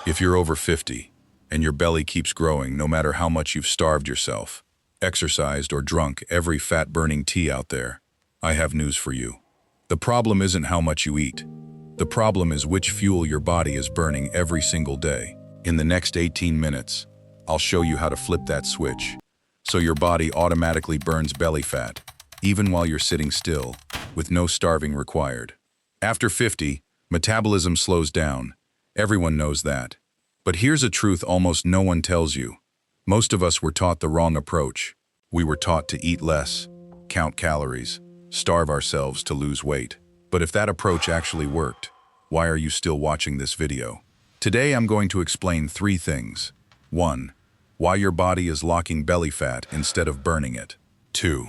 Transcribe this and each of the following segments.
If you're over 50 and your belly keeps growing no matter how much you've starved yourself, exercised, or drunk every fat-burning tea out there, I have news for you. The problem isn't how much you eat. The problem is which fuel your body is burning every single day. In the next 18 minutes, I'll show you how to flip that switch so your body automatically burns belly fat, even while you're sitting still, with no starving required. After 50, metabolism slows down. Everyone knows that. But here's a truth almost no one tells you. Most of us were taught the wrong approach. We were taught to eat less, count calories, starve ourselves to lose weight. But if that approach actually worked, why are you still watching this video? Today I'm going to explain 3 things. 1. Why your body is locking belly fat instead of burning it. 2.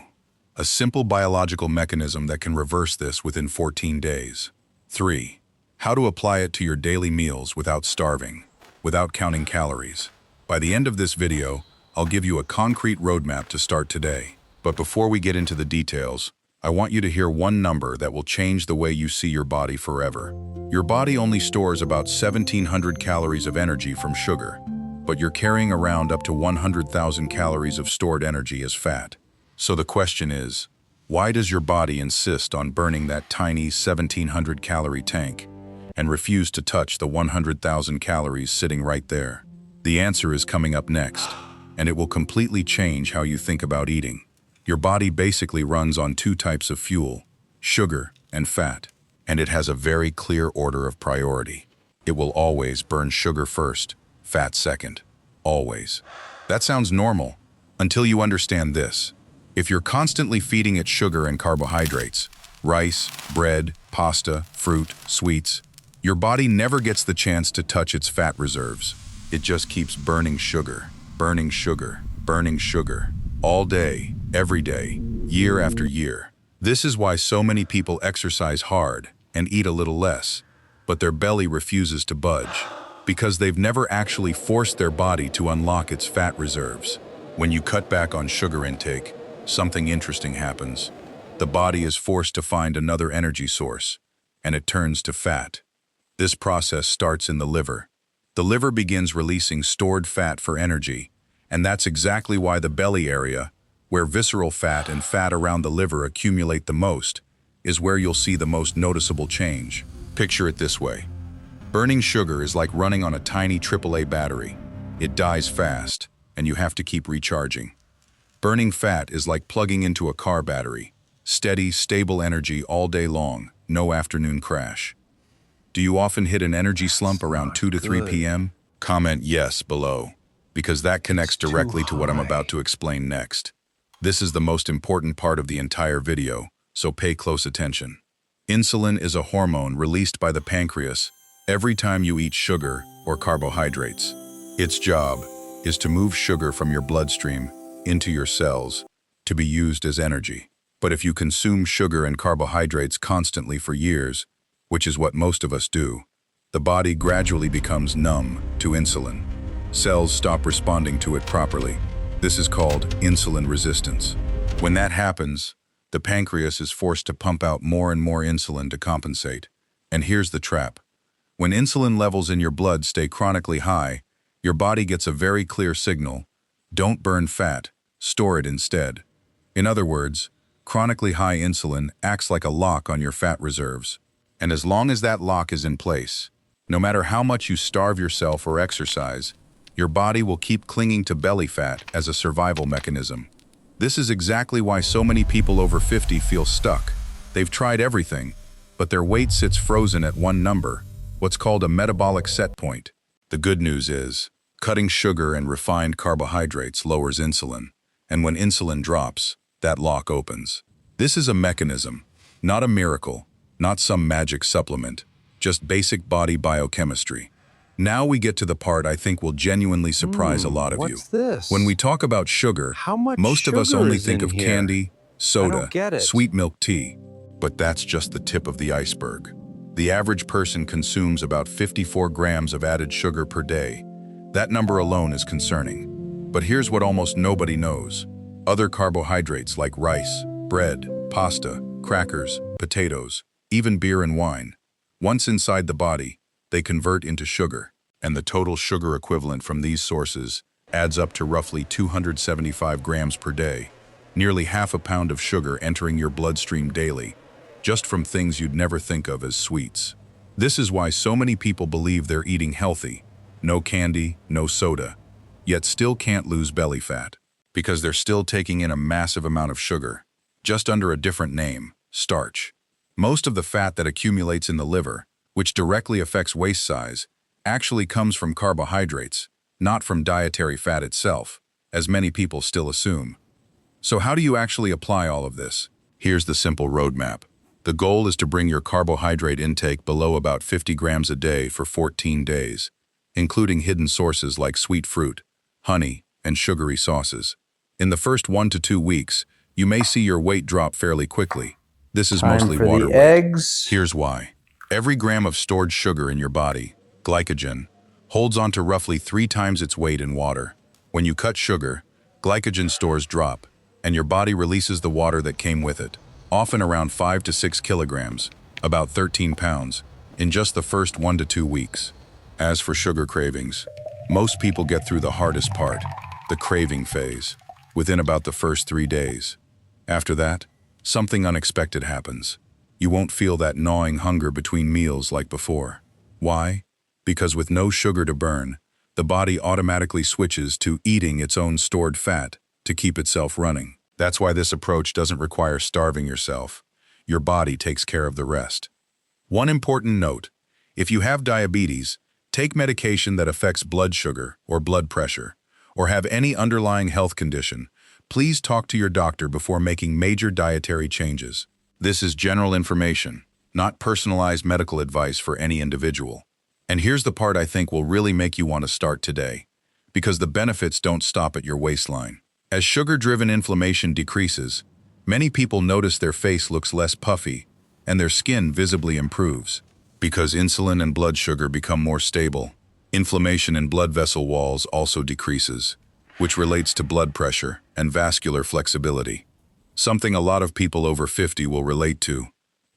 A simple biological mechanism that can reverse this within 14 days. 3. How to apply it to your daily meals without starving, without counting calories. By the end of this video, I'll give you a concrete roadmap to start today. But before we get into the details, I want you to hear one number that will change the way you see your body forever. Your body only stores about 1,700 calories of energy from sugar, but you're carrying around up to 100,000 calories of stored energy as fat. So the question is, why does your body insist on burning that tiny 1,700 calorie tank and refuse to touch the 100,000 calories sitting right there? The answer is coming up next, and it will completely change how you think about eating. Your body basically runs on 2 types of fuel, sugar and fat, and it has a very clear order of priority. It will always burn sugar first, fat second. Always. That sounds normal, until you understand this. If you're constantly feeding it sugar and carbohydrates, rice, bread, pasta, fruit, sweets, your body never gets the chance to touch its fat reserves. It just keeps burning sugar, burning sugar, burning sugar, all day, every day, year after year. This is why so many people exercise hard and eat a little less, but their belly refuses to budge, because they've never actually forced their body to unlock its fat reserves. When you cut back on sugar intake, something interesting happens. The body is forced to find another energy source, and it turns to fat. This process starts in the liver. The liver begins releasing stored fat for energy, and that's exactly why the belly area, where visceral fat and fat around the liver accumulate the most, is where you'll see the most noticeable change. Picture it this way. Burning sugar is like running on a tiny AAA battery. It dies fast, and you have to keep recharging. Burning fat is like plugging into a car battery. Steady, stable energy all day long, no afternoon crash. Do you often hit an energy slump around 2 to 3 p.m.? Comment yes below, because that connects directly to what I'm about to explain next. This is the most important part of the entire video, so pay close attention. Insulin is a hormone released by the pancreas every time you eat sugar or carbohydrates. Its job is to move sugar from your bloodstream into your cells to be used as energy. But if you consume sugar and carbohydrates constantly for years, which is what most of us do, the body gradually becomes numb to insulin. Cells stop responding to it properly. This is called insulin resistance. When that happens, the pancreas is forced to pump out more and more insulin to compensate. And here's the trap. When insulin levels in your blood stay chronically high, your body gets a very clear signal: don't burn fat, store it instead. In other words, chronically high insulin acts like a lock on your fat reserves. And as long as that lock is in place, no matter how much you starve yourself or exercise, your body will keep clinging to belly fat as a survival mechanism. This is exactly why so many people over 50 feel stuck. They've tried everything, but their weight sits frozen at one number, what's called a metabolic set point. The good news is, cutting sugar and refined carbohydrates lowers insulin, and when insulin drops, that lock opens. This is a mechanism, not a miracle, not some magic supplement, just basic body biochemistry. Now we get to the part I think will genuinely surprise a lot of you. What's this? When we talk about sugar, How much most of us sugar only is think in of here? candy, soda, I don't get it. sweet milk tea, but that's just the tip of the iceberg. The average person consumes about 54 grams of added sugar per day. That number alone is concerning. But here's what almost nobody knows. Other carbohydrates like rice, bread, pasta, crackers, potatoes, even beer and wine, once inside the body, they convert into sugar. and the total sugar equivalent from these sources adds up to roughly 275 grams per day, nearly half a pound of sugar entering your bloodstream daily, just from things you'd never think of as sweets. This is why so many people believe they're eating healthy, no candy, no soda, yet still can't lose belly fat, because they're still taking in a massive amount of sugar, just under a different name, starch. Most of the fat that accumulates in the liver, which directly affects waist size, actually comes from carbohydrates, not from dietary fat itself, as many people still assume. So how do you actually apply all of this? Here's the simple roadmap. The goal is to bring your carbohydrate intake below about 50 grams a day for 14 days, including hidden sources like sweet fruit, honey, and sugary sauces. In the first 1 to 2 weeks, you may see your weight drop fairly quickly. This is mostly water weight. Eggs. Here's why. Every gram of stored sugar in your body, glycogen, holds on to roughly 3 times its weight in water. When you cut sugar, glycogen stores drop, and your body releases the water that came with it, often around 5 to 6 kilograms, about 13 pounds, in just the first 1 to 2 weeks. As for sugar cravings, most people get through the hardest part, the craving phase, within about the first 3 days. After that, something unexpected happens. You won't feel that gnawing hunger between meals like before. Why? Because with no sugar to burn, the body automatically switches to eating its own stored fat to keep itself running. That's why this approach doesn't require starving yourself. Your body takes care of the rest. One important note: if you have diabetes, take medication that affects blood sugar or blood pressure, or have any underlying health condition, please talk to your doctor before making major dietary changes. This is general information, not personalized medical advice for any individual. And here's the part I think will really make you want to start today, because the benefits don't stop at your waistline. As sugar-driven inflammation decreases, many people notice their face looks less puffy and their skin visibly improves. Because insulin and blood sugar become more stable, inflammation in blood vessel walls also decreases, which relates to blood pressure and vascular flexibility. Something a lot of people over 50 will relate to.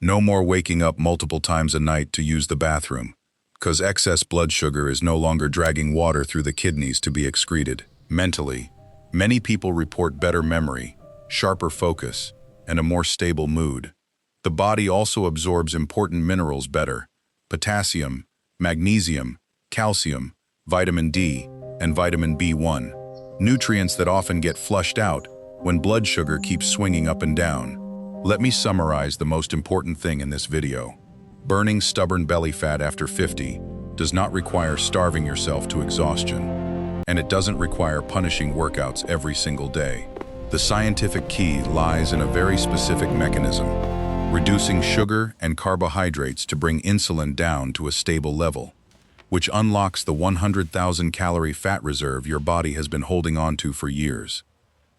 No more waking up multiple times a night to use the bathroom, because excess blood sugar is no longer dragging water through the kidneys to be excreted. Mentally, many people report better memory, sharper focus, and a more stable mood. The body also absorbs important minerals better: potassium, magnesium, calcium, vitamin D, and vitamin B1, nutrients that often get flushed out when blood sugar keeps swinging up and down. Let me summarize the most important thing in this video. Burning stubborn belly fat after 50 does not require starving yourself to exhaustion, and it doesn't require punishing workouts every single day. The scientific key lies in a very specific mechanism: reducing sugar and carbohydrates to bring insulin down to a stable level, which unlocks the 100,000 calorie fat reserve your body has been holding on to for years.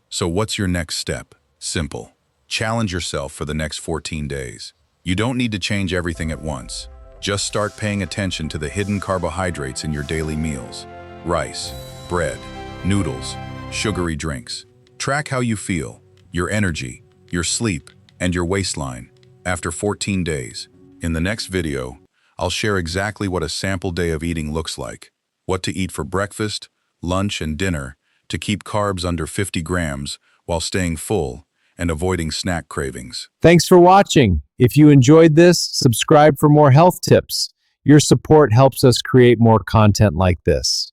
So what's your next step? Simple. Challenge yourself for the next 14 days. You don't need to change everything at once. Just start paying attention to the hidden carbohydrates in your daily meals: rice, bread, noodles, sugary drinks. Track how you feel, your energy, your sleep, and your waistline after 14 days. In the next video, I'll share exactly what a sample day of eating looks like, what to eat for breakfast, lunch, and dinner to keep carbs under 50 grams while staying full and avoiding snack cravings. Thanks for watching. If you enjoyed this, subscribe for more health tips. Your support helps us create more content like this.